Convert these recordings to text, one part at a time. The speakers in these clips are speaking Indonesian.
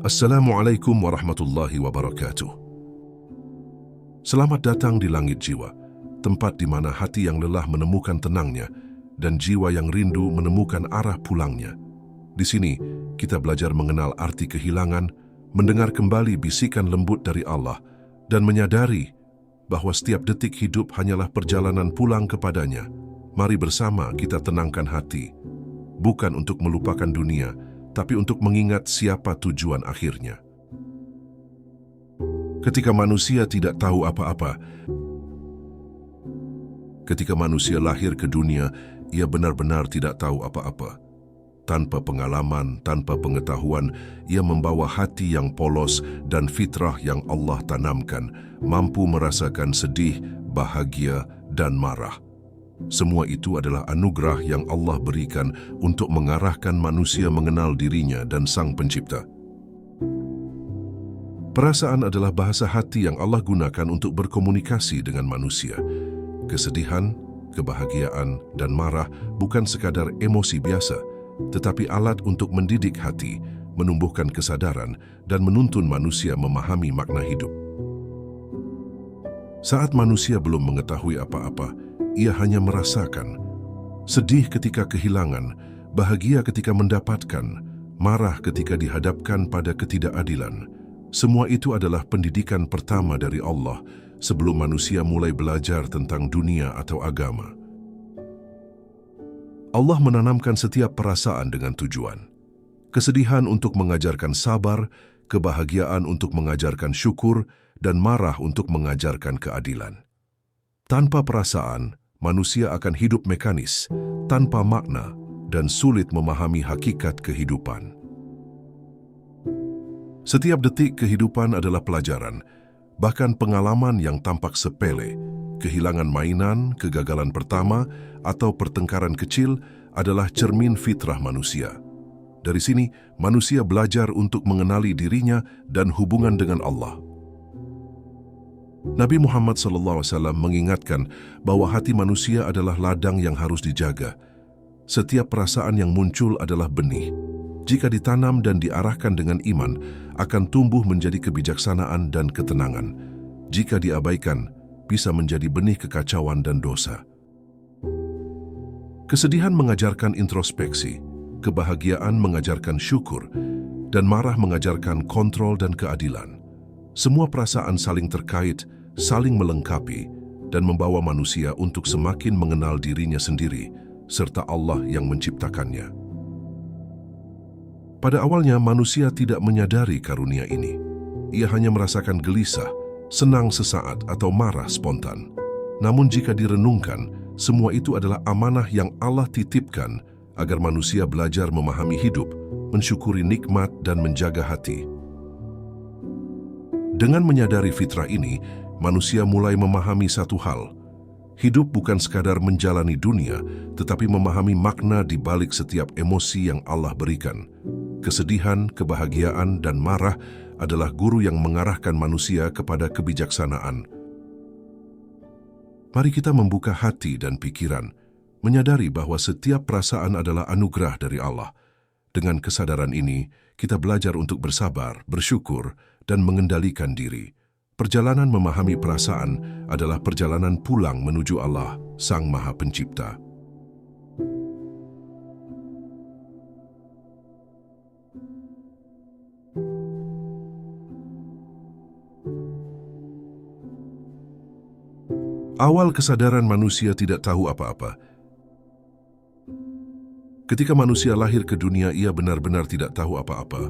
Assalamualaikum warahmatullahi wabarakatuh. Selamat datang di langit jiwa, tempat di mana hati yang lelah menemukan tenangnya dan jiwa yang rindu menemukan arah pulangnya. Di sini, kita belajar mengenal arti kehilangan, mendengar kembali bisikan lembut dari Allah, dan menyadari bahwa setiap detik hidup hanyalah perjalanan pulang kepadanya. Mari bersama kita tenangkan hati, bukan untuk melupakan dunia, tapi untuk mengingat siapa tujuan akhirnya. Ketika manusia tidak tahu apa-apa, ketika manusia lahir ke dunia, ia benar-benar tidak tahu apa-apa. Tanpa pengalaman, tanpa pengetahuan, ia membawa hati yang polos dan fitrah yang Allah tanamkan, mampu merasakan sedih, bahagia, dan marah. Semua itu adalah anugerah yang Allah berikan untuk mengarahkan manusia mengenal dirinya dan Sang Pencipta. Perasaan adalah bahasa hati yang Allah gunakan untuk berkomunikasi dengan manusia. Kesedihan, kebahagiaan, dan marah bukan sekadar emosi biasa, tetapi alat untuk mendidik hati, menumbuhkan kesadaran, dan menuntun manusia memahami makna hidup. Saat manusia belum mengetahui apa-apa, ia hanya merasakan sedih ketika kehilangan, bahagia ketika mendapatkan, marah ketika dihadapkan pada ketidakadilan. Semua itu adalah pendidikan pertama dari Allah sebelum manusia mulai belajar tentang dunia atau agama. Allah menanamkan setiap perasaan dengan tujuan. Kesedihan untuk mengajarkan sabar, kebahagiaan untuk mengajarkan syukur, dan marah untuk mengajarkan keadilan. Tanpa perasaan, manusia akan hidup mekanis, tanpa makna, dan sulit memahami hakikat kehidupan. Setiap detik kehidupan adalah pelajaran, bahkan pengalaman yang tampak sepele, kehilangan mainan, kegagalan pertama, atau pertengkaran kecil adalah cermin fitrah manusia. Dari sini, manusia belajar untuk mengenali dirinya dan hubungan dengan Allah. Nabi Muhammad SAW mengingatkan bahwa hati manusia adalah ladang yang harus dijaga. Setiap perasaan yang muncul adalah benih. Jika ditanam dan diarahkan dengan iman, akan tumbuh menjadi kebijaksanaan dan ketenangan. Jika diabaikan, bisa menjadi benih kekacauan dan dosa. Kesedihan mengajarkan introspeksi, kebahagiaan mengajarkan syukur, dan marah mengajarkan kontrol dan keadilan. Semua perasaan saling terkait, saling melengkapi, dan membawa manusia untuk semakin mengenal dirinya sendiri, serta Allah yang menciptakannya. Pada awalnya, manusia tidak menyadari karunia ini. Ia hanya merasakan gelisah, senang sesaat, atau marah spontan. Namun jika direnungkan, semua itu adalah amanah yang Allah titipkan agar manusia belajar memahami hidup, mensyukuri nikmat, dan menjaga hati. Dengan menyadari fitrah ini, manusia mulai memahami satu hal. Hidup bukan sekadar menjalani dunia, tetapi memahami makna di balik setiap emosi yang Allah berikan. Kesedihan, kebahagiaan, dan marah adalah guru yang mengarahkan manusia kepada kebijaksanaan. Mari kita membuka hati dan pikiran, menyadari bahwa setiap perasaan adalah anugerah dari Allah. Dengan kesadaran ini, kita belajar untuk bersabar, bersyukur, dan mengendalikan diri. Perjalanan memahami perasaan adalah perjalanan pulang menuju Allah, Sang Maha Pencipta. Awal kesadaran manusia tidak tahu apa-apa. Ketika manusia lahir ke dunia, ia benar-benar tidak tahu apa-apa.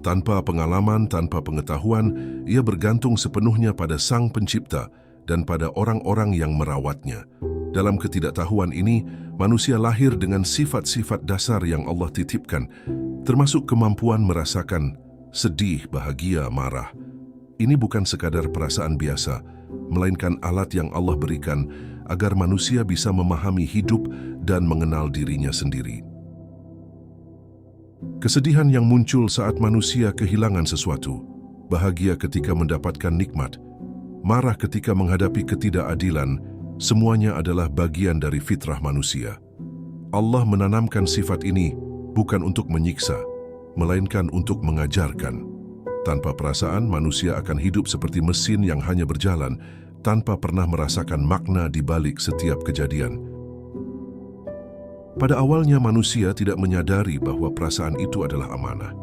Tanpa pengalaman, tanpa pengetahuan, ia bergantung sepenuhnya pada Sang Pencipta dan pada orang-orang yang merawatnya. Dalam ketidaktahuan ini, manusia lahir dengan sifat-sifat dasar yang Allah titipkan, termasuk kemampuan merasakan sedih, bahagia, marah. Ini bukan sekadar perasaan biasa, melainkan alat yang Allah berikan agar manusia bisa memahami hidup dan mengenal dirinya sendiri. Kesedihan yang muncul saat manusia kehilangan sesuatu, bahagia ketika mendapatkan nikmat, marah ketika menghadapi ketidakadilan, semuanya adalah bagian dari fitrah manusia. Allah menanamkan sifat ini bukan untuk menyiksa, melainkan untuk mengajarkan. Tanpa perasaan, manusia akan hidup seperti mesin yang hanya berjalan, tanpa pernah merasakan makna di balik setiap kejadian. Pada awalnya manusia tidak menyadari bahwa perasaan itu adalah amanah.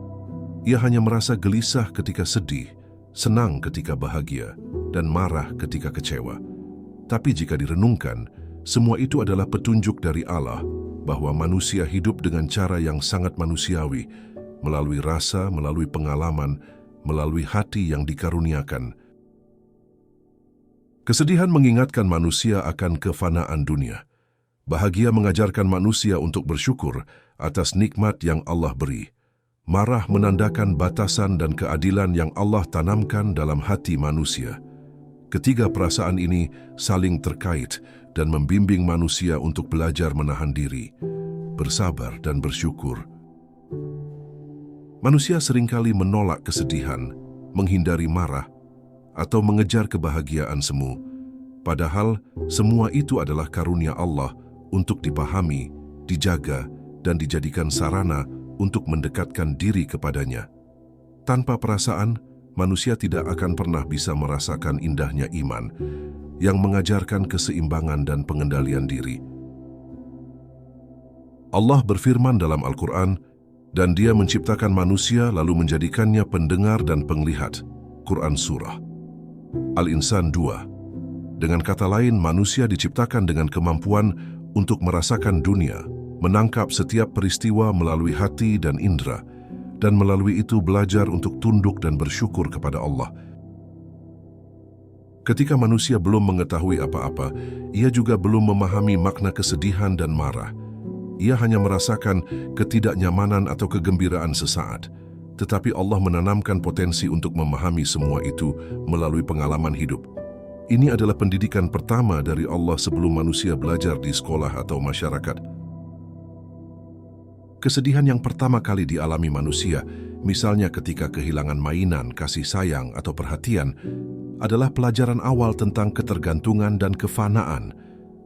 Ia hanya merasa gelisah ketika sedih, senang ketika bahagia, dan marah ketika kecewa. Tapi jika direnungkan, semua itu adalah petunjuk dari Allah bahwa manusia hidup dengan cara yang sangat manusiawi, melalui rasa, melalui pengalaman, melalui hati yang dikaruniakan. Kesedihan mengingatkan manusia akan kefanaan dunia. Bahagia mengajarkan manusia untuk bersyukur atas nikmat yang Allah beri. Marah menandakan batasan dan keadilan yang Allah tanamkan dalam hati manusia. Ketiga perasaan ini saling terkait dan membimbing manusia untuk belajar menahan diri, bersabar dan bersyukur. Manusia seringkali menolak kesedihan, menghindari marah, atau mengejar kebahagiaan semu. Padahal semua itu adalah karunia Allah untuk dipahami, dijaga, dan dijadikan sarana untuk mendekatkan diri kepadanya. Tanpa perasaan, manusia tidak akan pernah bisa merasakan indahnya iman yang mengajarkan keseimbangan dan pengendalian diri. Allah berfirman dalam Al-Quran, dan Dia menciptakan manusia lalu menjadikannya pendengar dan penglihat. Quran Surah Al-Insan 2. Dengan kata lain, manusia diciptakan dengan kemampuan untuk merasakan dunia, menangkap setiap peristiwa melalui hati dan indera, dan melalui itu belajar untuk tunduk dan bersyukur kepada Allah. Ketika manusia belum mengetahui apa-apa, ia juga belum memahami makna kesedihan dan marah. Ia hanya merasakan ketidaknyamanan atau kegembiraan sesaat, tetapi Allah menanamkan potensi untuk memahami semua itu melalui pengalaman hidup. Ini adalah pendidikan pertama dari Allah sebelum manusia belajar di sekolah atau masyarakat. Kesedihan yang pertama kali dialami manusia, misalnya ketika kehilangan mainan, kasih sayang, atau perhatian, adalah pelajaran awal tentang ketergantungan dan kefanaan.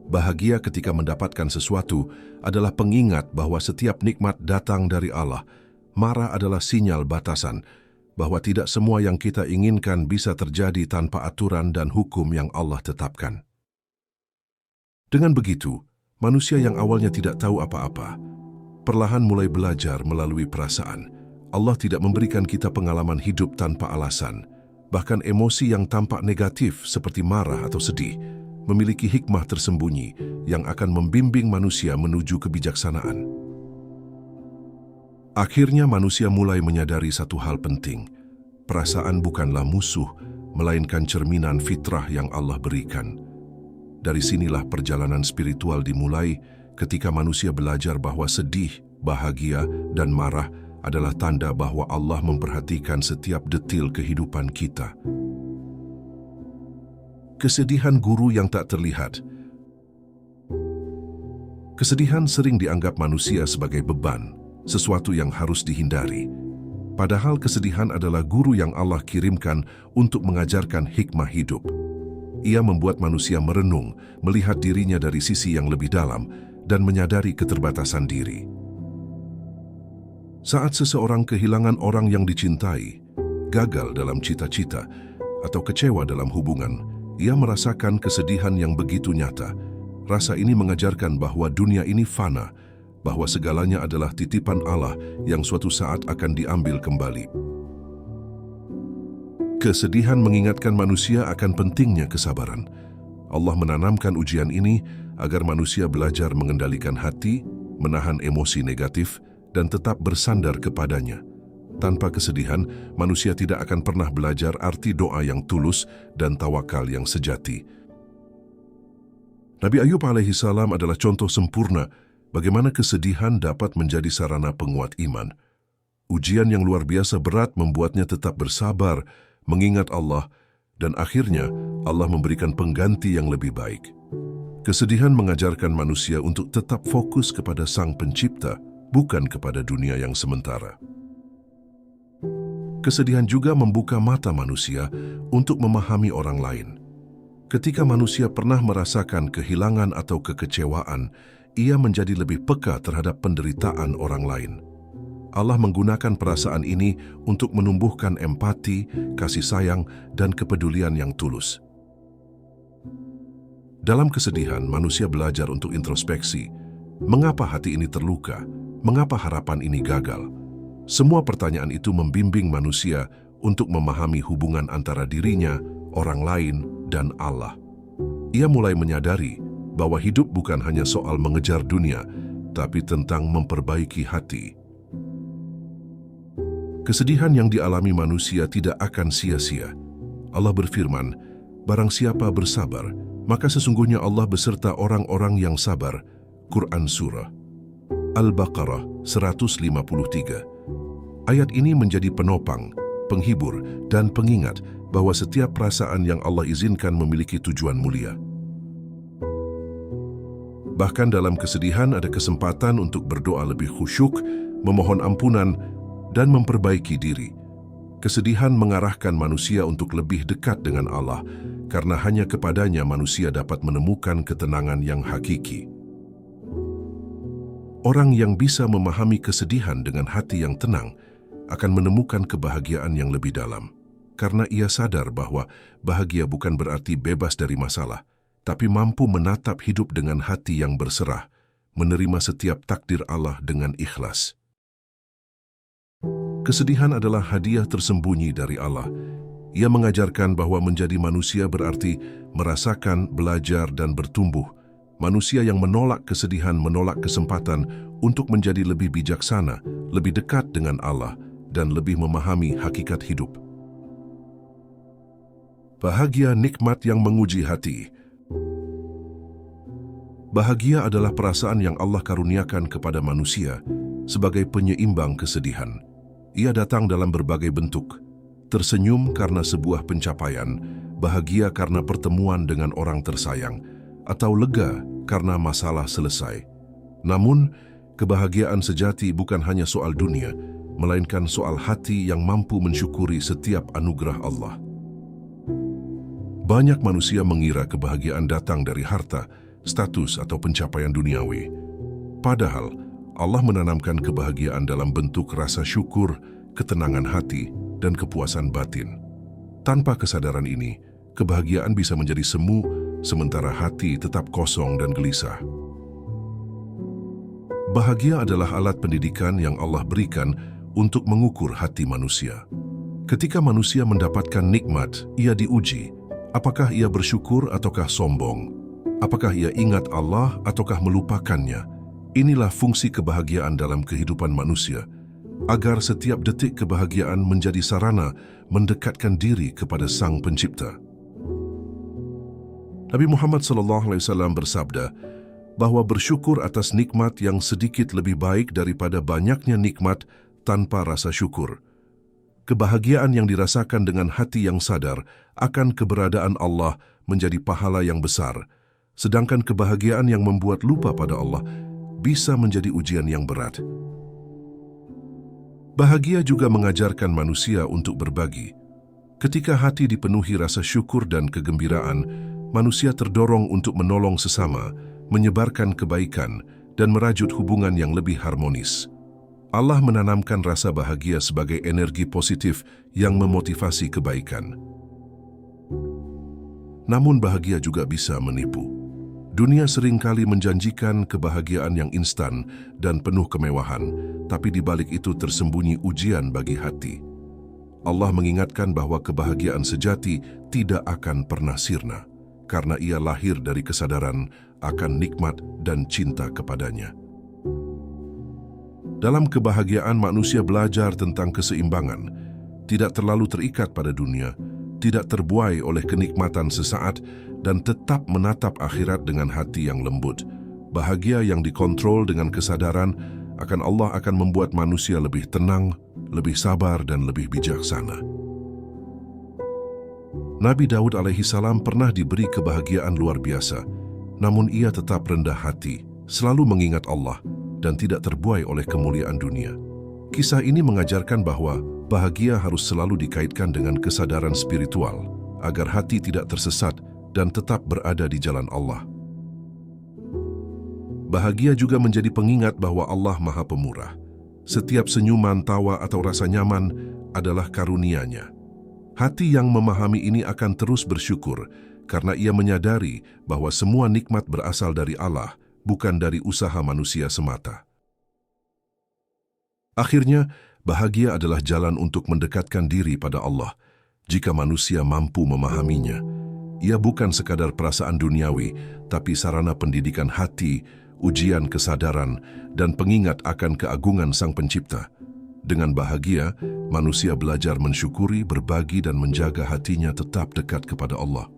Bahagia ketika mendapatkan sesuatu adalah pengingat bahwa setiap nikmat datang dari Allah. Marah adalah sinyal batasan, bahwa tidak semua yang kita inginkan bisa terjadi tanpa aturan dan hukum yang Allah tetapkan. Dengan begitu, manusia yang awalnya tidak tahu apa-apa, perlahan mulai belajar melalui perasaan. Allah tidak memberikan kita pengalaman hidup tanpa alasan. Bahkan emosi yang tampak negatif seperti marah atau sedih memiliki hikmah tersembunyi yang akan membimbing manusia menuju kebijaksanaan. Akhirnya manusia mulai menyadari satu hal penting. Perasaan bukanlah musuh, melainkan cerminan fitrah yang Allah berikan. Dari sinilah perjalanan spiritual dimulai ketika manusia belajar bahwa sedih, bahagia, dan marah adalah tanda bahwa Allah memperhatikan setiap detil kehidupan kita. Kesedihan guru yang tak terlihat. Kesedihan sering dianggap manusia sebagai beban, sesuatu yang harus dihindari. Padahal kesedihan adalah guru yang Allah kirimkan untuk mengajarkan hikmah hidup. Ia membuat manusia merenung, melihat dirinya dari sisi yang lebih dalam, dan menyadari keterbatasan diri. Saat seseorang kehilangan orang yang dicintai, gagal dalam cita-cita, atau kecewa dalam hubungan, ia merasakan kesedihan yang begitu nyata. Rasa ini mengajarkan bahwa dunia ini fana, bahwa segalanya adalah titipan Allah yang suatu saat akan diambil kembali. Kesedihan mengingatkan manusia akan pentingnya kesabaran. Allah menanamkan ujian ini agar manusia belajar mengendalikan hati, menahan emosi negatif, dan tetap bersandar kepadanya. Tanpa kesedihan, manusia tidak akan pernah belajar arti doa yang tulus dan tawakal yang sejati. Nabi Ayub alaihissalam adalah contoh sempurna bagaimana kesedihan dapat menjadi sarana penguat iman. Ujian yang luar biasa berat membuatnya tetap bersabar, mengingat Allah, dan akhirnya Allah memberikan pengganti yang lebih baik. Kesedihan mengajarkan manusia untuk tetap fokus kepada Sang Pencipta, bukan kepada dunia yang sementara. Kesedihan juga membuka mata manusia untuk memahami orang lain. Ketika manusia pernah merasakan kehilangan atau kekecewaan, ia menjadi lebih peka terhadap penderitaan orang lain. Allah menggunakan perasaan ini untuk menumbuhkan empati, kasih sayang, dan kepedulian yang tulus. Dalam kesedihan, manusia belajar untuk introspeksi. Mengapa hati ini terluka? Mengapa harapan ini gagal? Semua pertanyaan itu membimbing manusia untuk memahami hubungan antara dirinya, orang lain, dan Allah. Ia mulai menyadari bahwa hidup bukan hanya soal mengejar dunia, tapi tentang memperbaiki hati. Kesedihan yang dialami manusia tidak akan sia-sia. Allah berfirman, "Barang siapa bersabar, maka sesungguhnya Allah beserta orang-orang yang sabar." Quran Surah Al-Baqarah 153. Ayat ini menjadi penopang, penghibur, dan pengingat bahwa setiap perasaan yang Allah izinkan memiliki tujuan mulia. Bahkan dalam kesedihan ada kesempatan untuk berdoa lebih khusyuk, memohon ampunan, dan memperbaiki diri. Kesedihan mengarahkan manusia untuk lebih dekat dengan Allah, karena hanya kepadanya manusia dapat menemukan ketenangan yang hakiki. Orang yang bisa memahami kesedihan dengan hati yang tenang akan menemukan kebahagiaan yang lebih dalam, karena ia sadar bahwa bahagia bukan berarti bebas dari masalah, tapi mampu menatap hidup dengan hati yang berserah, menerima setiap takdir Allah dengan ikhlas. Kesedihan adalah hadiah tersembunyi dari Allah. Ia mengajarkan bahwa menjadi manusia berarti merasakan, belajar, dan bertumbuh. Manusia yang menolak kesedihan menolak kesempatan untuk menjadi lebih bijaksana, lebih dekat dengan Allah, dan lebih memahami hakikat hidup. Bahagia nikmat yang menguji hati. Bahagia adalah perasaan yang Allah karuniakan kepada manusia sebagai penyeimbang kesedihan. Ia datang dalam berbagai bentuk. Tersenyum karena sebuah pencapaian, bahagia karena pertemuan dengan orang tersayang, atau lega karena masalah selesai. Namun, kebahagiaan sejati bukan hanya soal dunia, melainkan soal hati yang mampu mensyukuri setiap anugerah Allah. Banyak manusia mengira kebahagiaan datang dari harta, status, atau pencapaian duniawi. Padahal, Allah menanamkan kebahagiaan dalam bentuk rasa syukur, ketenangan hati, dan kepuasan batin. Tanpa kesadaran ini, kebahagiaan bisa menjadi semu, sementara hati tetap kosong dan gelisah. Bahagia adalah alat pendidikan yang Allah berikan untuk mengukur hati manusia. Ketika manusia mendapatkan nikmat, ia diuji. Apakah ia bersyukur ataukah sombong? Apakah ia ingat Allah ataukah melupakannya? Inilah fungsi kebahagiaan dalam kehidupan manusia, agar setiap detik kebahagiaan menjadi sarana mendekatkan diri kepada Sang Pencipta. Nabi Muhammad SAW bersabda bahwa bersyukur atas nikmat yang sedikit lebih baik daripada banyaknya nikmat tanpa rasa syukur. Kebahagiaan yang dirasakan dengan hati yang sadar akan keberadaan Allah menjadi pahala yang besar, sedangkan kebahagiaan yang membuat lupa pada Allah bisa menjadi ujian yang berat. Bahagia juga mengajarkan manusia untuk berbagi. Ketika hati dipenuhi rasa syukur dan kegembiraan, manusia terdorong untuk menolong sesama, menyebarkan kebaikan, dan merajut hubungan yang lebih harmonis. Allah menanamkan rasa bahagia sebagai energi positif yang memotivasi kebaikan. Namun bahagia juga bisa menipu. Dunia seringkali menjanjikan kebahagiaan yang instan dan penuh kemewahan, tapi di balik itu tersembunyi ujian bagi hati. Allah mengingatkan bahwa kebahagiaan sejati tidak akan pernah sirna, karena ia lahir dari kesadaran akan nikmat dan cinta kepadanya. Dalam kebahagiaan, manusia belajar tentang keseimbangan, tidak terlalu terikat pada dunia, tidak terbuai oleh kenikmatan sesaat, dan tetap menatap akhirat dengan hati yang lembut. Bahagia yang dikontrol dengan kesadaran akan Allah akan membuat manusia lebih tenang, lebih sabar, dan lebih bijaksana. Nabi Daud alaihissalam pernah diberi kebahagiaan luar biasa, namun ia tetap rendah hati, selalu mengingat Allah, dan tidak terbuai oleh kemuliaan dunia. Kisah ini mengajarkan bahwa bahagia harus selalu dikaitkan dengan kesadaran spiritual, agar hati tidak tersesat dan tetap berada di jalan Allah. Bahagia juga menjadi pengingat bahwa Allah Maha Pemurah. Setiap senyuman, tawa atau rasa nyaman adalah karunia-Nya. Hati yang memahami ini akan terus bersyukur karena ia menyadari bahwa semua nikmat berasal dari Allah, bukan dari usaha manusia semata. Akhirnya, bahagia adalah jalan untuk mendekatkan diri pada Allah. Jika manusia mampu memahaminya, ia bukan sekadar perasaan duniawi, tapi sarana pendidikan hati, ujian kesadaran, dan pengingat akan keagungan Sang Pencipta. Dengan bahagia, manusia belajar mensyukuri, berbagi, dan menjaga hatinya tetap dekat kepada Allah.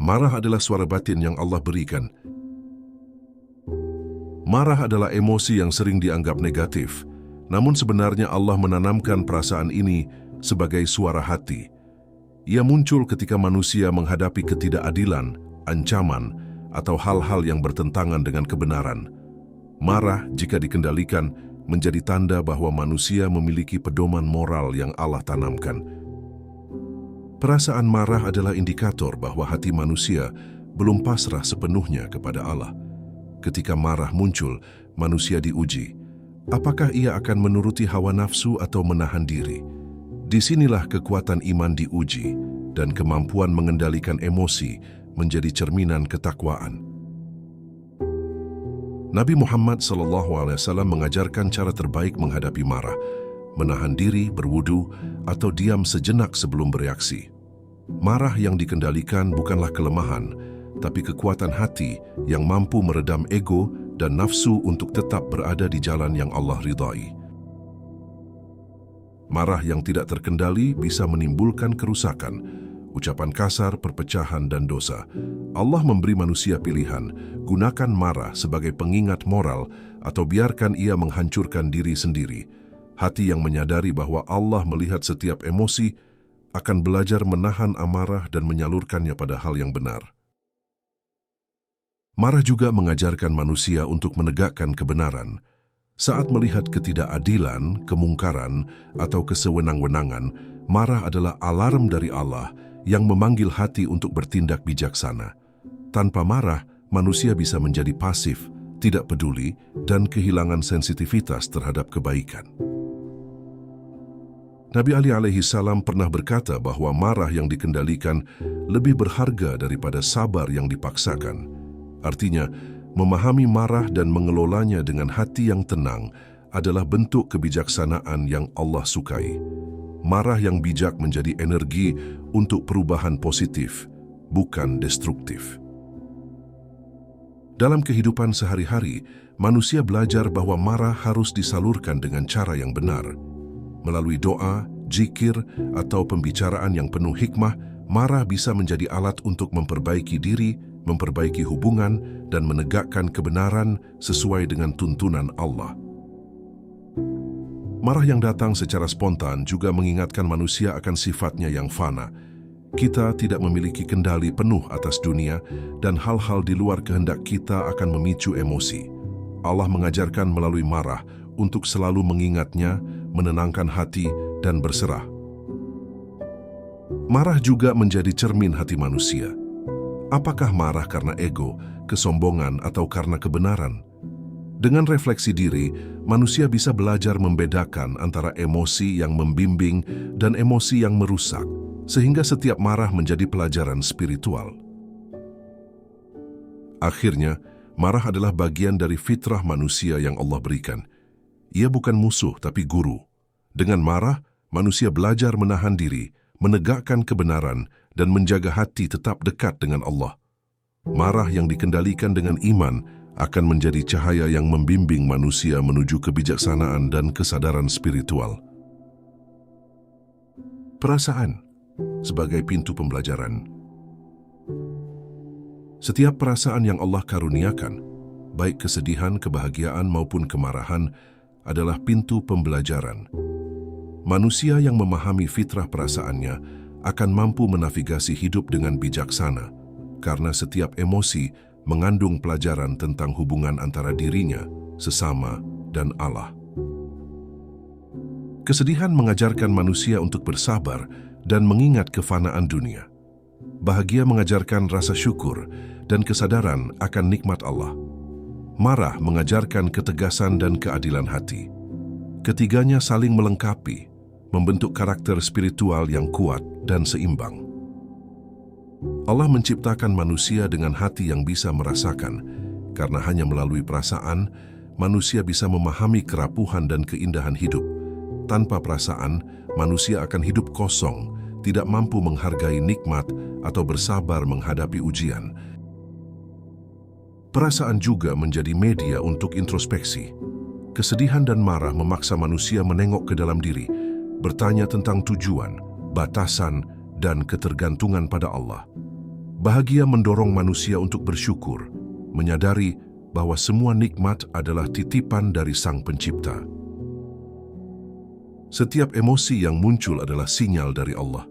Marah adalah suara batin yang Allah berikan. Marah adalah emosi yang sering dianggap negatif, namun sebenarnya Allah menanamkan perasaan ini sebagai suara hati. Ia muncul ketika manusia menghadapi ketidakadilan, ancaman, atau hal-hal yang bertentangan dengan kebenaran. Marah, jika dikendalikan, menjadi tanda bahwa manusia memiliki pedoman moral yang Allah tanamkan. Perasaan marah adalah indikator bahwa hati manusia belum pasrah sepenuhnya kepada Allah. Ketika marah muncul, manusia diuji. Apakah ia akan menuruti hawa nafsu atau menahan diri? Disinilah kekuatan iman diuji, dan kemampuan mengendalikan emosi menjadi cerminan ketakwaan. Nabi Muhammad SAW mengajarkan cara terbaik menghadapi marah, menahan diri, berwudu, atau diam sejenak sebelum bereaksi. Marah yang dikendalikan bukanlah kelemahan, tapi kekuatan hati yang mampu meredam ego dan nafsu untuk tetap berada di jalan yang Allah ridhai. Marah yang tidak terkendali bisa menimbulkan kerusakan, ucapan kasar, perpecahan, dan dosa. Allah memberi manusia pilihan, gunakan marah sebagai pengingat moral atau biarkan ia menghancurkan diri sendiri. Hati yang menyadari bahwa Allah melihat setiap emosi akan belajar menahan amarah dan menyalurkannya pada hal yang benar. Marah juga mengajarkan manusia untuk menegakkan kebenaran. Saat melihat ketidakadilan, kemungkaran, atau kesewenang-wenangan, marah adalah alarm dari Allah yang memanggil hati untuk bertindak bijaksana. Tanpa marah, manusia bisa menjadi pasif, tidak peduli, dan kehilangan sensitivitas terhadap kebaikan. Nabi Ali alaihissalam pernah berkata bahwa marah yang dikendalikan lebih berharga daripada sabar yang dipaksakan. Artinya, memahami marah dan mengelolanya dengan hati yang tenang adalah bentuk kebijaksanaan yang Allah sukai. Marah yang bijak menjadi energi untuk perubahan positif, bukan destruktif. Dalam kehidupan sehari-hari, manusia belajar bahwa marah harus disalurkan dengan cara yang benar. Melalui doa, zikir, atau pembicaraan yang penuh hikmah, marah bisa menjadi alat untuk memperbaiki diri, memperbaiki hubungan, dan menegakkan kebenaran sesuai dengan tuntunan Allah. Marah yang datang secara spontan juga mengingatkan manusia akan sifatnya yang fana. Kita tidak memiliki kendali penuh atas dunia, dan hal-hal di luar kehendak kita akan memicu emosi. Allah mengajarkan melalui marah untuk selalu mengingatnya, menenangkan hati, dan berserah. Marah juga menjadi cermin hati manusia. Apakah marah karena ego, kesombongan, atau karena kebenaran? Dengan refleksi diri, manusia bisa belajar membedakan antara emosi yang membimbing dan emosi yang merusak, sehingga setiap marah menjadi pelajaran spiritual. Akhirnya, marah adalah bagian dari fitrah manusia yang Allah berikan. Ia bukan musuh, tapi guru. Dengan marah, manusia belajar menahan diri, menegakkan kebenaran, dan menjaga hati tetap dekat dengan Allah. Marah yang dikendalikan dengan iman akan menjadi cahaya yang membimbing manusia menuju kebijaksanaan dan kesadaran spiritual. Perasaan sebagai pintu pembelajaran. Setiap perasaan yang Allah karuniakan, baik kesedihan, kebahagiaan, maupun kemarahan, adalah pintu pembelajaran. Manusia yang memahami fitrah perasaannya akan mampu menavigasi hidup dengan bijaksana, karena setiap emosi mengandung pelajaran tentang hubungan antara dirinya, sesama, dan Allah. Kesedihan mengajarkan manusia untuk bersabar dan mengingat kefanaan dunia. Bahagia mengajarkan rasa syukur dan kesadaran akan nikmat Allah. Marah mengajarkan ketegasan dan keadilan hati. Ketiganya saling melengkapi, membentuk karakter spiritual yang kuat dan seimbang. Allah menciptakan manusia dengan hati yang bisa merasakan, karena hanya melalui perasaan, manusia bisa memahami kerapuhan dan keindahan hidup. Tanpa perasaan, manusia akan hidup kosong, tidak mampu menghargai nikmat atau bersabar menghadapi ujian. Perasaan juga menjadi media untuk introspeksi. Kesedihan dan marah memaksa manusia menengok ke dalam diri, bertanya tentang tujuan, batasan, dan ketergantungan pada Allah. Bahagia mendorong manusia untuk bersyukur, menyadari bahwa semua nikmat adalah titipan dari Sang Pencipta. Setiap emosi yang muncul adalah sinyal dari Allah.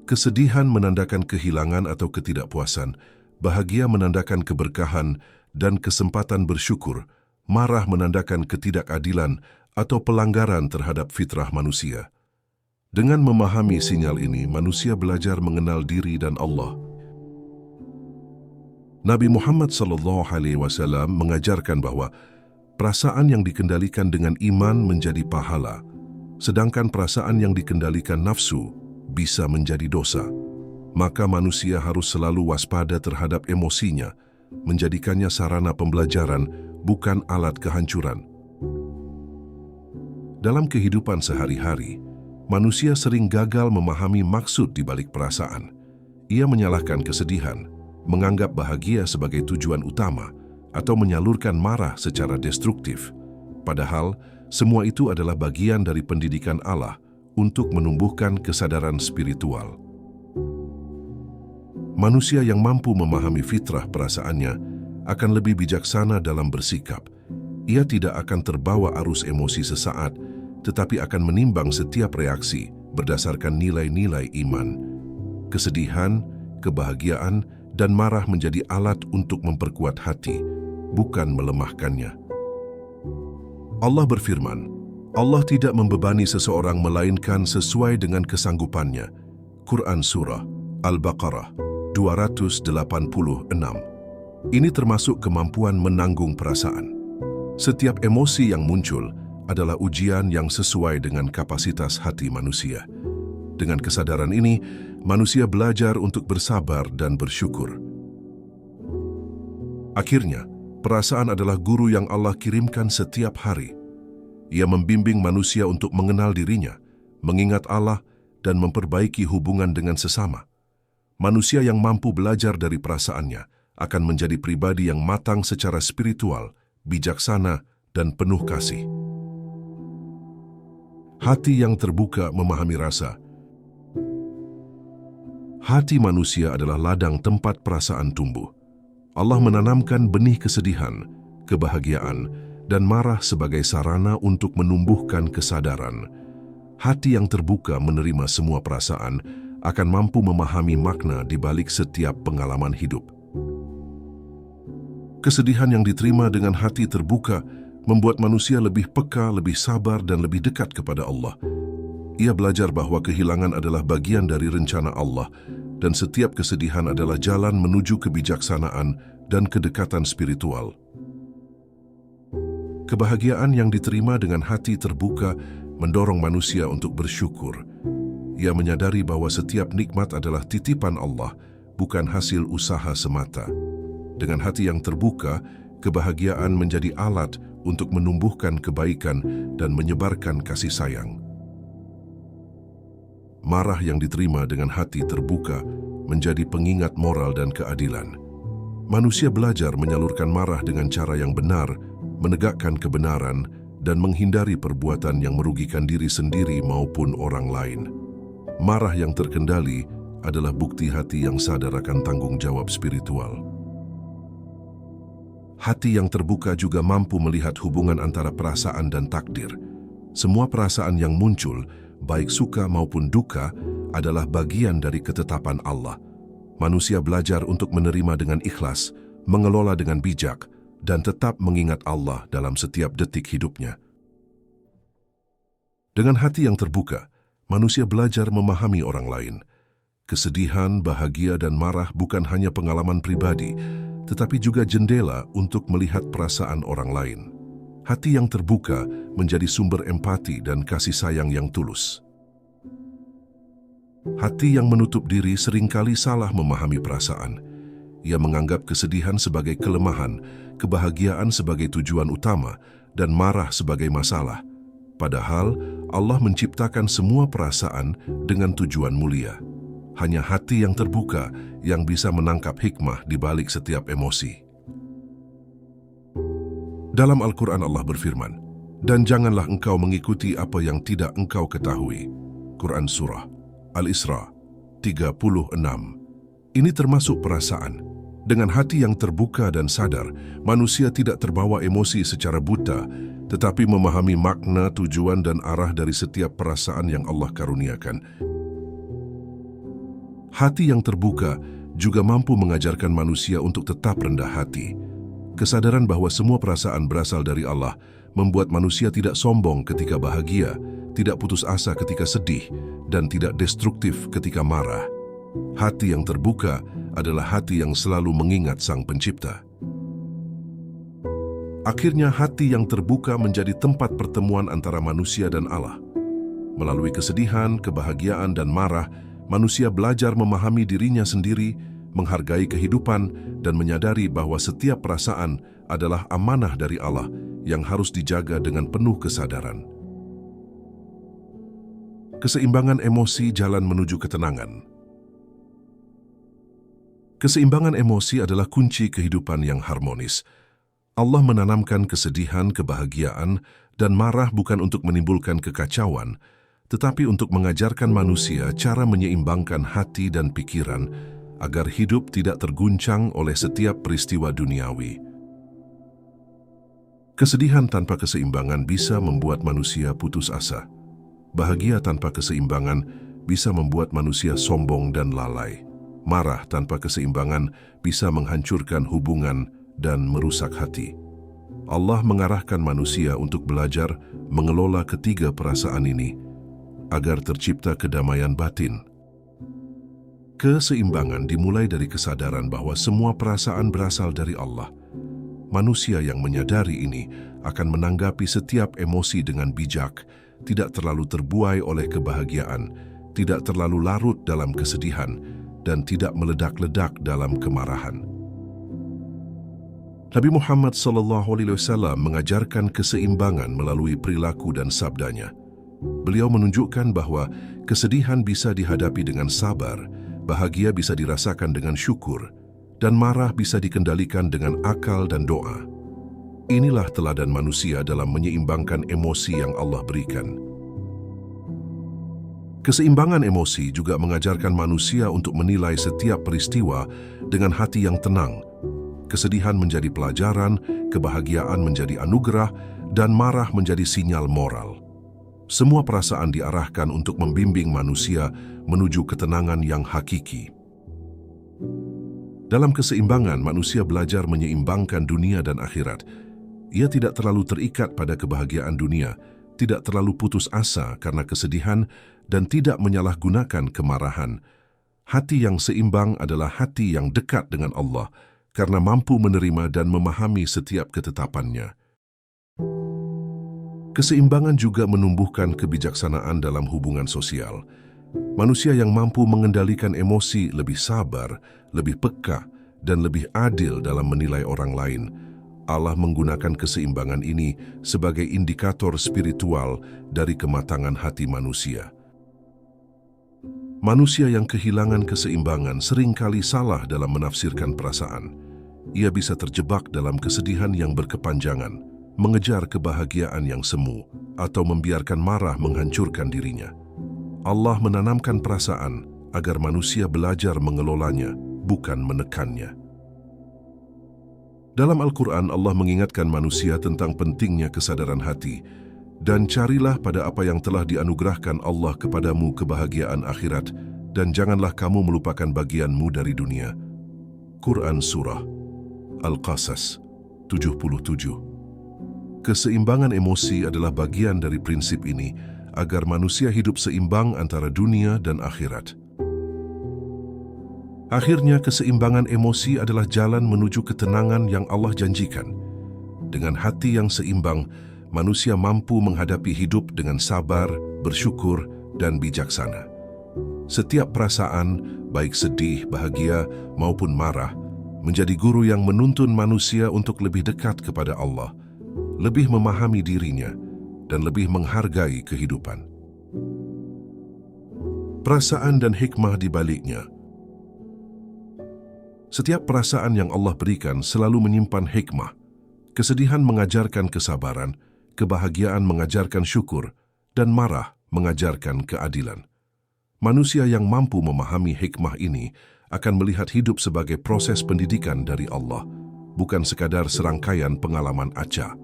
Kesedihan menandakan kehilangan atau ketidakpuasan, bahagia menandakan keberkahan dan kesempatan bersyukur, marah menandakan ketidakadilan atau pelanggaran terhadap fitrah manusia. Dengan memahami sinyal ini, manusia belajar mengenal diri dan Allah. Nabi Muhammad SAW mengajarkan bahwa perasaan yang dikendalikan dengan iman menjadi pahala, sedangkan perasaan yang dikendalikan nafsu bisa menjadi dosa. Maka manusia harus selalu waspada terhadap emosinya, menjadikannya sarana pembelajaran, bukan alat kehancuran. Dalam kehidupan sehari-hari, manusia sering gagal memahami maksud di balik perasaan. Ia menyalahkan kesedihan, menganggap bahagia sebagai tujuan utama, atau menyalurkan marah secara destruktif. Padahal, semua itu adalah bagian dari pendidikan Allah untuk menumbuhkan kesadaran spiritual. Manusia yang mampu memahami fitrah perasaannya akan lebih bijaksana dalam bersikap. Ia tidak akan terbawa arus emosi sesaat, tetapi akan menimbang setiap reaksi berdasarkan nilai-nilai iman. Kesedihan, kebahagiaan, dan marah menjadi alat untuk memperkuat hati, bukan melemahkannya. Allah berfirman, Allah tidak membebani seseorang melainkan sesuai dengan kesanggupannya. Quran Surah Al-Baqarah 286. Ini termasuk kemampuan menanggung perasaan. Setiap emosi yang muncul adalah ujian yang sesuai dengan kapasitas hati manusia. Dengan kesadaran ini, manusia belajar untuk bersabar dan bersyukur. Akhirnya, perasaan adalah guru yang Allah kirimkan setiap hari. Ia membimbing manusia untuk mengenal dirinya, mengingat Allah, dan memperbaiki hubungan dengan sesama. Manusia yang mampu belajar dari perasaannya akan menjadi pribadi yang matang secara spiritual, bijaksana, dan penuh kasih. Hati yang terbuka memahami rasa. Hati manusia adalah ladang tempat perasaan tumbuh. Allah menanamkan benih kesedihan, kebahagiaan, dan marah sebagai sarana untuk menumbuhkan kesadaran. Hati yang terbuka menerima semua perasaan akan mampu memahami makna di balik setiap pengalaman hidup. Kesedihan yang diterima dengan hati terbuka membuat manusia lebih peka, lebih sabar, dan lebih dekat kepada Allah. Ia belajar bahwa kehilangan adalah bagian dari rencana Allah, dan setiap kesedihan adalah jalan menuju kebijaksanaan dan kedekatan spiritual. Kebahagiaan yang diterima dengan hati terbuka mendorong manusia untuk bersyukur. Ia menyadari bahwa setiap nikmat adalah titipan Allah, bukan hasil usaha semata. Dengan hati yang terbuka, kebahagiaan menjadi alat untuk menumbuhkan kebaikan dan menyebarkan kasih sayang. Marah yang diterima dengan hati terbuka menjadi pengingat moral dan keadilan. Manusia belajar menyalurkan marah dengan cara yang benar, menegakkan kebenaran, dan menghindari perbuatan yang merugikan diri sendiri maupun orang lain. Marah yang terkendali adalah bukti hati yang sadar akan tanggung jawab spiritual. Hati yang terbuka juga mampu melihat hubungan antara perasaan dan takdir. Semua perasaan yang muncul, baik suka maupun duka, adalah bagian dari ketetapan Allah. Manusia belajar untuk menerima dengan ikhlas, mengelola dengan bijak, dan tetap mengingat Allah dalam setiap detik hidupnya. Dengan hati yang terbuka, manusia belajar memahami orang lain. Kesedihan, bahagia, dan marah bukan hanya pengalaman pribadi, tetapi juga jendela untuk melihat perasaan orang lain. Hati yang terbuka menjadi sumber empati dan kasih sayang yang tulus. Hati yang menutup diri seringkali salah memahami perasaan. Ia menganggap kesedihan sebagai kelemahan, kebahagiaan sebagai tujuan utama, dan marah sebagai masalah. Padahal Allah menciptakan semua perasaan dengan tujuan mulia. Hanya hati yang terbuka yang bisa menangkap hikmah di balik setiap emosi. Dalam Al-Quran Allah berfirman, "Dan janganlah engkau mengikuti apa yang tidak engkau ketahui." Quran Surah Al-Isra 36. Ini termasuk perasaan. Dengan hati yang terbuka dan sadar, manusia tidak terbawa emosi secara buta, tetapi memahami makna, tujuan, dan arah dari setiap perasaan yang Allah karuniakan. Hati yang terbuka juga mampu mengajarkan manusia untuk tetap rendah hati. Kesadaran bahwa semua perasaan berasal dari Allah membuat manusia tidak sombong ketika bahagia, tidak putus asa ketika sedih, dan tidak destruktif ketika marah. Hati yang terbuka adalah hati yang selalu mengingat Sang Pencipta. Akhirnya, hati yang terbuka menjadi tempat pertemuan antara manusia dan Allah. Melalui kesedihan, kebahagiaan, dan marah, manusia belajar memahami dirinya sendiri, menghargai kehidupan, dan menyadari bahwa setiap perasaan adalah amanah dari Allah yang harus dijaga dengan penuh kesadaran. Keseimbangan emosi jalan menuju ketenangan. Keseimbangan emosi adalah kunci kehidupan yang harmonis. Allah menanamkan kesedihan, kebahagiaan, dan marah bukan untuk menimbulkan kekacauan, tetapi untuk mengajarkan manusia cara menyeimbangkan hati dan pikiran agar hidup tidak terguncang oleh setiap peristiwa duniawi. Kesedihan tanpa keseimbangan bisa membuat manusia putus asa. Bahagia tanpa keseimbangan bisa membuat manusia sombong dan lalai. Marah tanpa keseimbangan bisa menghancurkan hubungan dan merusak hati. Allah mengarahkan manusia untuk belajar mengelola ketiga perasaan ini agar tercipta kedamaian batin. Keseimbangan dimulai dari kesadaran bahwa semua perasaan berasal dari Allah. Manusia yang menyadari ini akan menanggapi setiap emosi dengan bijak, tidak terlalu terbuai oleh kebahagiaan, tidak terlalu larut dalam kesedihan, dan tidak meledak-ledak dalam kemarahan. Nabi Muhammad SAW mengajarkan keseimbangan melalui perilaku dan sabdanya. Beliau menunjukkan bahwa kesedihan bisa dihadapi dengan sabar, bahagia bisa dirasakan dengan syukur, dan marah bisa dikendalikan dengan akal dan doa. Inilah teladan manusia dalam menyeimbangkan emosi yang Allah berikan. Keseimbangan emosi juga mengajarkan manusia untuk menilai setiap peristiwa dengan hati yang tenang. Kesedihan menjadi pelajaran, kebahagiaan menjadi anugerah, dan marah menjadi sinyal moral. Semua perasaan diarahkan untuk membimbing manusia menuju ketenangan yang hakiki. Dalam keseimbangan, manusia belajar menyeimbangkan dunia dan akhirat. Ia tidak terlalu terikat pada kebahagiaan dunia, tidak terlalu putus asa karena kesedihan, dan tidak menyalahgunakan kemarahan. Hati yang seimbang adalah hati yang dekat dengan Allah karena mampu menerima dan memahami setiap ketetapannya. Keseimbangan juga menumbuhkan kebijaksanaan dalam hubungan sosial. Manusia yang mampu mengendalikan emosi lebih sabar, lebih peka, dan lebih adil dalam menilai orang lain. Allah menggunakan keseimbangan ini sebagai indikator spiritual dari kematangan hati manusia. Manusia yang kehilangan keseimbangan seringkali salah dalam menafsirkan perasaan. Ia bisa terjebak dalam kesedihan yang berkepanjangan, mengejar kebahagiaan yang semu, atau membiarkan marah menghancurkan dirinya. Allah menanamkan perasaan agar manusia belajar mengelolanya, bukan menekannya. Dalam Al-Quran, Allah mengingatkan manusia tentang pentingnya kesadaran hati, dan carilah pada apa yang telah dianugerahkan Allah kepadamu kebahagiaan akhirat, dan janganlah kamu melupakan bagianmu dari dunia. Quran Surah Al-Qasas 77. Keseimbangan emosi adalah bagian dari prinsip ini, agar manusia hidup seimbang antara dunia dan akhirat. Akhirnya, keseimbangan emosi adalah jalan menuju ketenangan yang Allah janjikan. Dengan hati yang seimbang, manusia mampu menghadapi hidup dengan sabar, bersyukur, dan bijaksana. Setiap perasaan, baik sedih, bahagia, maupun marah, menjadi guru yang menuntun manusia untuk lebih dekat kepada Allah, lebih memahami dirinya, dan lebih menghargai kehidupan. Perasaan dan hikmah di baliknya. Setiap perasaan yang Allah berikan selalu menyimpan hikmah. Kesedihan mengajarkan kesabaran, kebahagiaan mengajarkan syukur, dan marah mengajarkan keadilan. Manusia yang mampu memahami hikmah ini akan melihat hidup sebagai proses pendidikan dari Allah, bukan sekadar serangkaian pengalaman acak.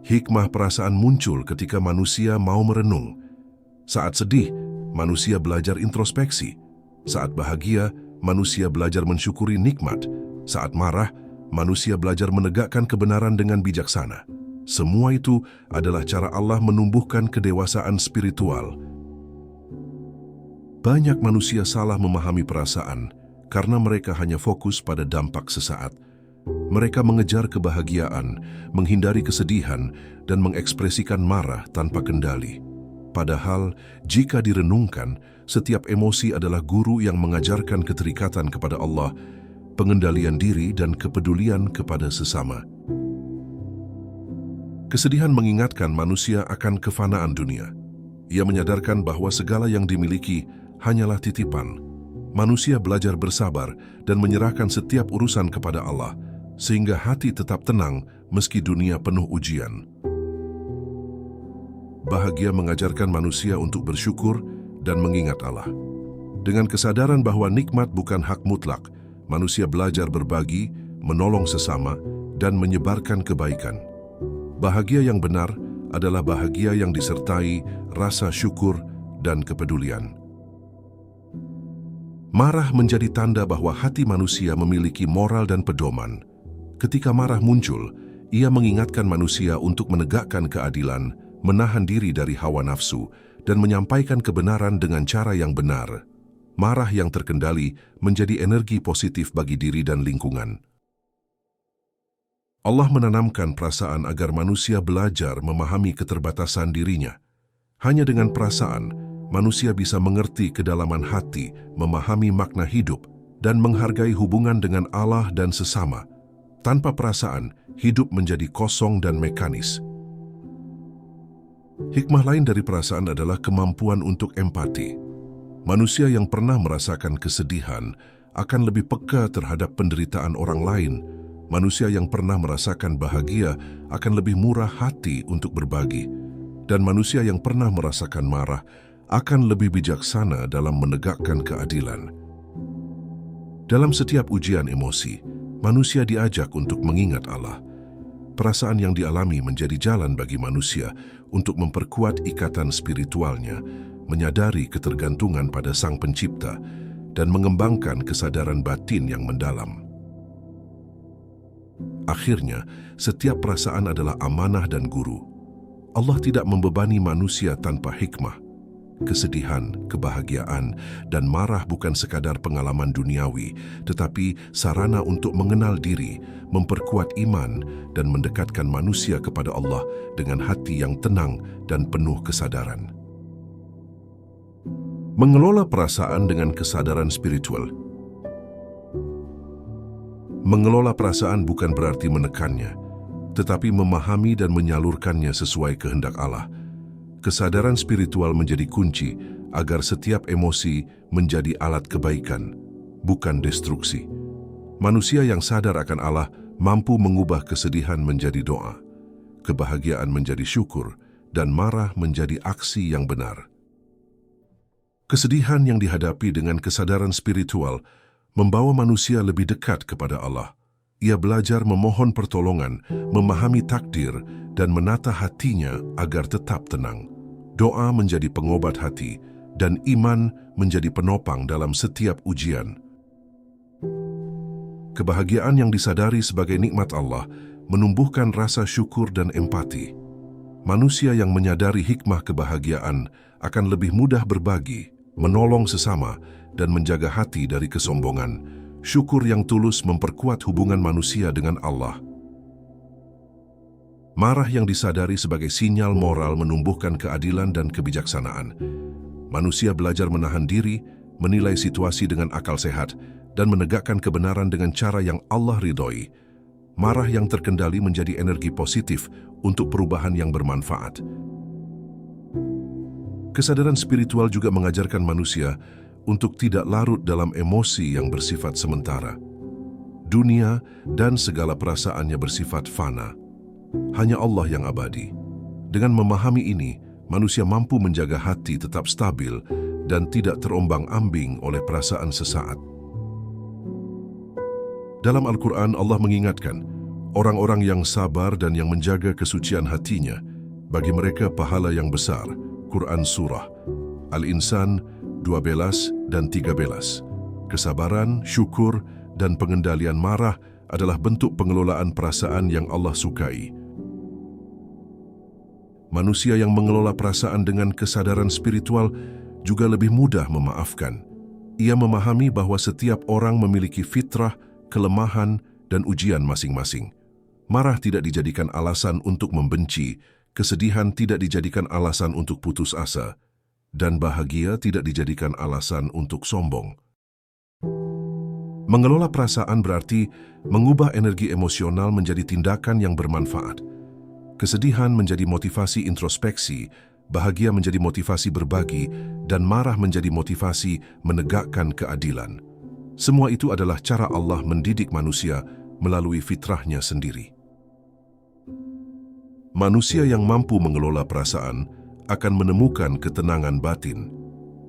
Hikmah perasaan muncul ketika manusia mau merenung. Saat sedih, manusia belajar introspeksi. Saat bahagia, manusia belajar mensyukuri nikmat. Saat marah, manusia belajar menegakkan kebenaran dengan bijaksana. Semua itu adalah cara Allah menumbuhkan kedewasaan spiritual. Banyak manusia salah memahami perasaan karena mereka hanya fokus pada dampak sesaat. Mereka mengejar kebahagiaan, menghindari kesedihan, dan mengekspresikan marah tanpa kendali. Padahal, jika direnungkan, setiap emosi adalah guru yang mengajarkan keterikatan kepada Allah, pengendalian diri, dan kepedulian kepada sesama. Kesedihan mengingatkan manusia akan kefanaan dunia. Ia menyadarkan bahwa segala yang dimiliki hanyalah titipan. Manusia belajar bersabar dan menyerahkan setiap urusan kepada Allah, sehingga hati tetap tenang meski dunia penuh ujian. Bahagia mengajarkan manusia untuk bersyukur dan mengingat Allah. Dengan kesadaran bahwa nikmat bukan hak mutlak, manusia belajar berbagi, menolong sesama, dan menyebarkan kebaikan. Bahagia yang benar adalah bahagia yang disertai rasa syukur dan kepedulian. Marah menjadi tanda bahwa hati manusia memiliki moral dan pedoman. Ketika marah muncul, ia mengingatkan manusia untuk menegakkan keadilan, menahan diri dari hawa nafsu, dan menyampaikan kebenaran dengan cara yang benar. Marah yang terkendali menjadi energi positif bagi diri dan lingkungan. Allah menanamkan perasaan agar manusia belajar memahami keterbatasan dirinya. Hanya dengan perasaan, manusia bisa mengerti kedalaman hati, memahami makna hidup, dan menghargai hubungan dengan Allah dan sesama. Tanpa perasaan, hidup menjadi kosong dan mekanis. Hikmah lain dari perasaan adalah kemampuan untuk empati. Manusia yang pernah merasakan kesedihan akan lebih peka terhadap penderitaan orang lain. Manusia yang pernah merasakan bahagia akan lebih murah hati untuk berbagi. Dan manusia yang pernah merasakan marah akan lebih bijaksana dalam menegakkan keadilan. Dalam setiap ujian emosi, manusia diajak untuk mengingat Allah. Perasaan yang dialami menjadi jalan bagi manusia untuk memperkuat ikatan spiritualnya, menyadari ketergantungan pada Sang Pencipta, dan mengembangkan kesadaran batin yang mendalam. Akhirnya, setiap perasaan adalah amanah dan guru. Allah tidak membebani manusia tanpa hikmah. Kesedihan, kebahagiaan, dan marah bukan sekadar pengalaman duniawi, tetapi sarana untuk mengenal diri, memperkuat iman, dan mendekatkan manusia kepada Allah dengan hati yang tenang dan penuh kesadaran. Mengelola perasaan dengan kesadaran spiritual. Mengelola perasaan bukan berarti menekannya, tetapi memahami dan menyalurkannya sesuai kehendak Allah. Kesadaran spiritual menjadi kunci agar setiap emosi menjadi alat kebaikan, bukan destruksi. Manusia yang sadar akan Allah mampu mengubah kesedihan menjadi doa, kebahagiaan menjadi syukur, dan marah menjadi aksi yang benar. Kesedihan yang dihadapi dengan kesadaran spiritual membawa manusia lebih dekat kepada Allah. Ia belajar memohon pertolongan, memahami takdir, dan menata hatinya agar tetap tenang. Doa menjadi pengobat hati, dan iman menjadi penopang dalam setiap ujian. Kebahagiaan yang disadari sebagai nikmat Allah menumbuhkan rasa syukur dan empati. Manusia yang menyadari hikmah kebahagiaan akan lebih mudah berbagi, menolong sesama, dan menjaga hati dari kesombongan. Syukur yang tulus memperkuat hubungan manusia dengan Allah. Marah yang disadari sebagai sinyal moral menumbuhkan keadilan dan kebijaksanaan. Manusia belajar menahan diri, menilai situasi dengan akal sehat, dan menegakkan kebenaran dengan cara yang Allah ridhoi. Marah yang terkendali menjadi energi positif untuk perubahan yang bermanfaat. Kesadaran spiritual juga mengajarkan manusia untuk tidak larut dalam emosi yang bersifat sementara. Dunia dan segala perasaannya bersifat fana. Hanya Allah yang abadi. Dengan memahami ini, manusia mampu menjaga hati tetap stabil dan tidak terombang-ambing oleh perasaan sesaat. Dalam Al-Quran, Allah mengingatkan, orang-orang yang sabar dan yang menjaga kesucian hatinya, bagi mereka pahala yang besar. Quran Surah Al-Insan 12 dan 13. Kesabaran, syukur, dan pengendalian marah adalah bentuk pengelolaan perasaan yang Allah sukai. Manusia yang mengelola perasaan dengan kesadaran spiritual juga lebih mudah memaafkan. Ia memahami bahwa setiap orang memiliki fitrah, kelemahan, dan ujian masing-masing. Marah tidak dijadikan alasan untuk membenci, kesedihan tidak dijadikan alasan untuk putus asa, dan bahagia tidak dijadikan alasan untuk sombong. Mengelola perasaan berarti mengubah energi emosional menjadi tindakan yang bermanfaat. Kesedihan menjadi motivasi introspeksi, bahagia menjadi motivasi berbagi, dan marah menjadi motivasi menegakkan keadilan. Semua itu adalah cara Allah mendidik manusia melalui fitrahnya sendiri. Manusia yang mampu mengelola perasaan akan menemukan ketenangan batin.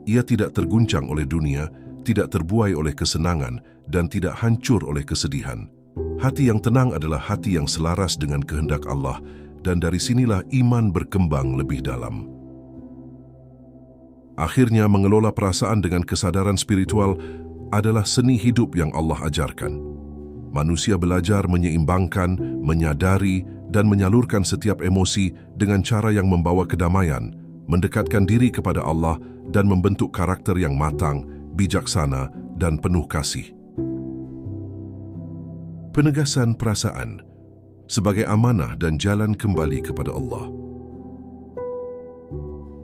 Ia tidak terguncang oleh dunia, tidak terbuai oleh kesenangan, dan tidak hancur oleh kesedihan. Hati yang tenang adalah hati yang selaras dengan kehendak Allah, dan dari sinilah iman berkembang lebih dalam. Akhirnya, mengelola perasaan dengan kesadaran spiritual adalah seni hidup yang Allah ajarkan. Manusia belajar menyeimbangkan, menyadari, dan menyalurkan setiap emosi dengan cara yang membawa kedamaian, mendekatkan diri kepada Allah, dan membentuk karakter yang matang, bijaksana, dan penuh kasih. Penegasan perasaan sebagai amanah dan jalan kembali kepada Allah.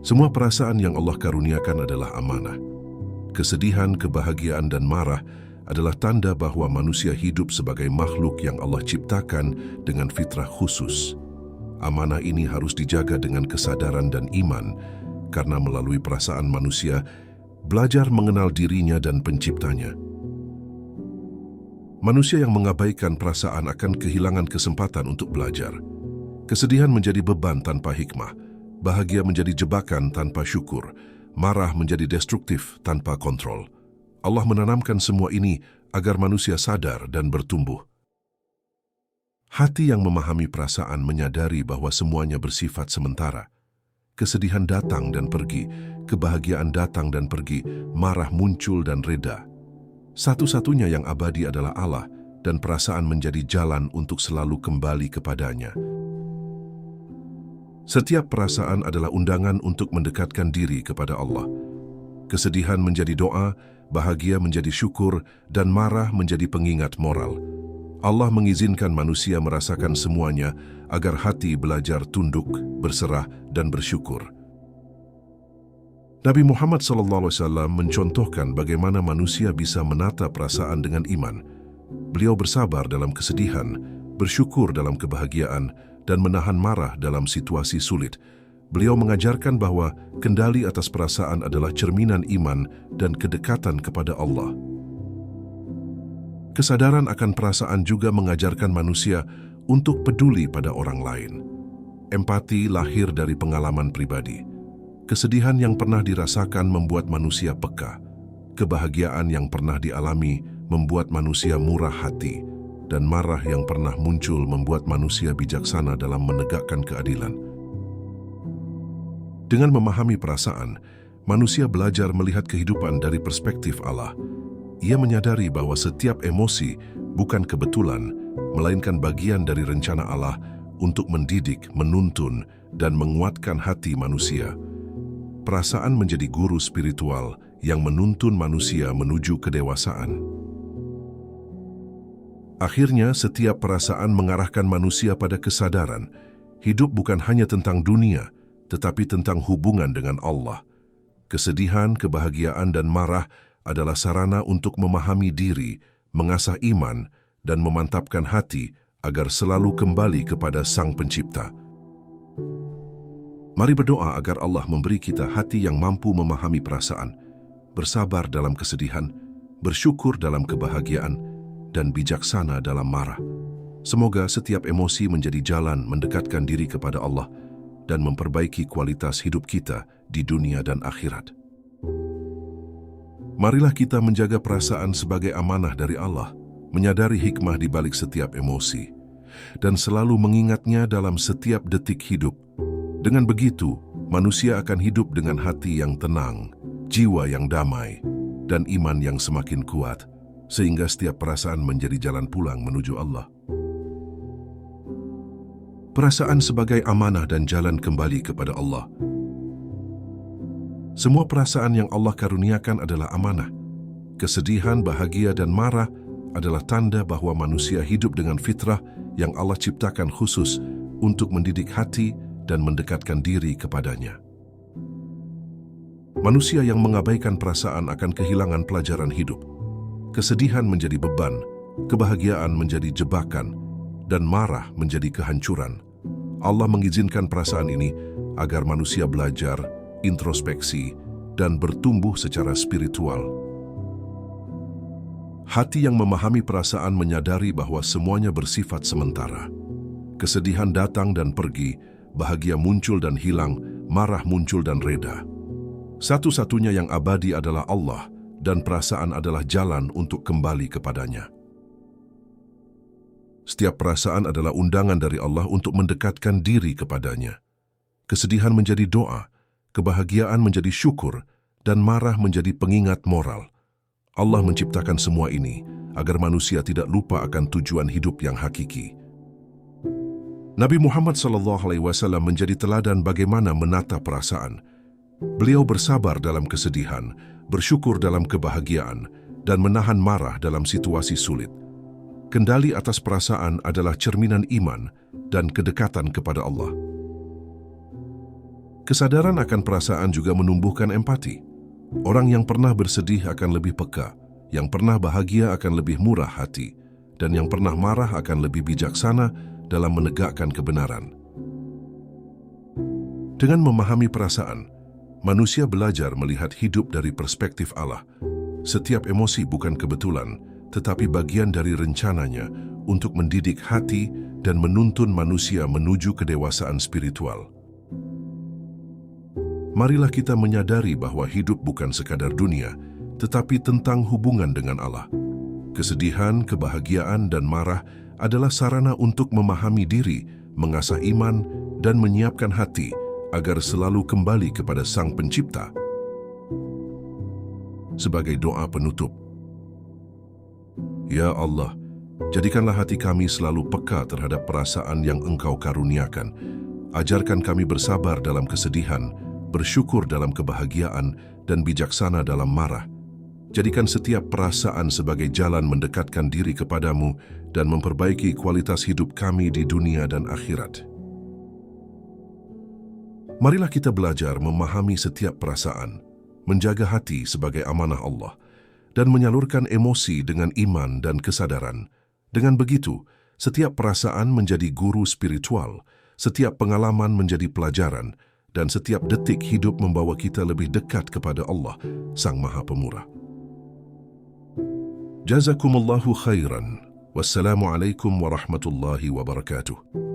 Semua perasaan yang Allah karuniakan adalah amanah. Kesedihan, kebahagiaan, dan marah adalah tanda bahwa manusia hidup sebagai makhluk yang Allah ciptakan dengan fitrah khusus. Amanah ini harus dijaga dengan kesadaran dan iman, karena melalui perasaan manusia belajar mengenal dirinya dan penciptanya. Manusia yang mengabaikan perasaan akan kehilangan kesempatan untuk belajar. Kesedihan menjadi beban tanpa hikmah, bahagia menjadi jebakan tanpa syukur, marah menjadi destruktif tanpa kontrol. Allah menanamkan semua ini agar manusia sadar dan bertumbuh. Hati yang memahami perasaan menyadari bahwa semuanya bersifat sementara. Kesedihan datang dan pergi, kebahagiaan datang dan pergi, marah muncul dan reda. Satu-satunya yang abadi adalah Allah, dan perasaan menjadi jalan untuk selalu kembali kepadanya. Setiap perasaan adalah undangan untuk mendekatkan diri kepada Allah. Kesedihan menjadi doa, bahagia menjadi syukur, dan marah menjadi pengingat moral. Allah mengizinkan manusia merasakan semuanya agar hati belajar tunduk, berserah, dan bersyukur. Nabi Muhammad SAW mencontohkan bagaimana manusia bisa menata perasaan dengan iman. Beliau bersabar dalam kesedihan, bersyukur dalam kebahagiaan, dan menahan marah dalam situasi sulit. Beliau mengajarkan bahwa kendali atas perasaan adalah cerminan iman dan kedekatan kepada Allah. Kesadaran akan perasaan juga mengajarkan manusia untuk peduli pada orang lain. Empati lahir dari pengalaman pribadi. Kesedihan yang pernah dirasakan membuat manusia peka. Kebahagiaan yang pernah dialami membuat manusia murah hati. Dan marah yang pernah muncul membuat manusia bijaksana dalam menegakkan keadilan. Dengan memahami perasaan, manusia belajar melihat kehidupan dari perspektif Allah. Ia menyadari bahwa setiap emosi bukan kebetulan, melainkan bagian dari rencana Allah untuk mendidik, menuntun, dan menguatkan hati manusia. perasaan menjadi guru spiritual yang menuntun manusia menuju kedewasaan. Akhirnya, setiap perasaan mengarahkan manusia pada kesadaran. Hidup bukan hanya tentang dunia, tetapi tentang hubungan dengan Allah. Kesedihan, kebahagiaan, dan marah adalah sarana untuk memahami diri, mengasah iman, dan memantapkan hati agar selalu kembali kepada Sang Pencipta. Mari berdoa agar Allah memberi kita hati yang mampu memahami perasaan, bersabar dalam kesedihan, bersyukur dalam kebahagiaan, dan bijaksana dalam marah. Semoga setiap emosi menjadi jalan mendekatkan diri kepada Allah dan memperbaiki kualitas hidup kita di dunia dan akhirat. Marilah kita menjaga perasaan sebagai amanah dari Allah, menyadari hikmah di balik setiap emosi, dan selalu mengingatnya dalam setiap detik hidup. Dengan begitu, manusia akan hidup dengan hati yang tenang, jiwa yang damai, dan iman yang semakin kuat, sehingga setiap perasaan menjadi jalan pulang menuju Allah. Perasaan sebagai amanah dan jalan kembali kepada Allah. Semua perasaan yang Allah karuniakan adalah amanah. Kesedihan, bahagia, dan marah adalah tanda bahwa manusia hidup dengan fitrah yang Allah ciptakan khusus untuk mendidik hati dan mendekatkan diri kepadanya. Manusia yang mengabaikan perasaan akan kehilangan pelajaran hidup. Kesedihan menjadi beban, kebahagiaan menjadi jebakan, dan marah menjadi kehancuran. Allah mengizinkan perasaan ini agar manusia belajar, introspeksi, dan bertumbuh secara spiritual. Hati yang memahami perasaan menyadari bahwa semuanya bersifat sementara. Kesedihan datang dan pergi, bahagia muncul dan hilang, marah muncul dan reda. Satu-satunya yang abadi adalah Allah, dan perasaan adalah jalan untuk kembali kepadanya. Setiap perasaan adalah undangan dari Allah untuk mendekatkan diri kepadanya. Kesedihan menjadi doa, kebahagiaan menjadi syukur, dan marah menjadi pengingat moral. Allah menciptakan semua ini agar manusia tidak lupa akan tujuan hidup yang hakiki. Nabi Muhammad SAW menjadi teladan bagaimana menata perasaan. Beliau bersabar dalam kesedihan, bersyukur dalam kebahagiaan, dan menahan marah dalam situasi sulit. Kendali atas perasaan adalah cerminan iman dan kedekatan kepada Allah. Kesadaran akan perasaan juga menumbuhkan empati. Orang yang pernah bersedih akan lebih peka, yang pernah bahagia akan lebih murah hati, dan yang pernah marah akan lebih bijaksana dalam menegakkan kebenaran. Dengan memahami perasaan, manusia belajar melihat hidup dari perspektif Allah. Setiap emosi bukan kebetulan, tetapi bagian dari rencananya untuk mendidik hati dan menuntun manusia menuju kedewasaan spiritual. Marilah kita menyadari bahwa hidup bukan sekadar dunia, tetapi tentang hubungan dengan Allah. Kesedihan, kebahagiaan, dan marah adalah sarana untuk memahami diri, mengasah iman, dan menyiapkan hati agar selalu kembali kepada Sang Pencipta. Sebagai doa penutup, Ya Allah, jadikanlah hati kami selalu peka terhadap perasaan yang Engkau karuniakan. Ajarkan kami bersabar dalam kesedihan, bersyukur dalam kebahagiaan, dan bijaksana dalam marah. Jadikan setiap perasaan sebagai jalan mendekatkan diri kepadamu dan memperbaiki kualitas hidup kami di dunia dan akhirat. Marilah kita belajar memahami setiap perasaan, menjaga hati sebagai amanah Allah, dan menyalurkan emosi dengan iman dan kesadaran. Dengan begitu, setiap perasaan menjadi guru spiritual, setiap pengalaman menjadi pelajaran, dan setiap detik hidup membawa kita lebih dekat kepada Allah, Sang Maha Pemurah. Jazakumullahu khairan. Wassalamualaikum warahmatullahi wabarakatuh.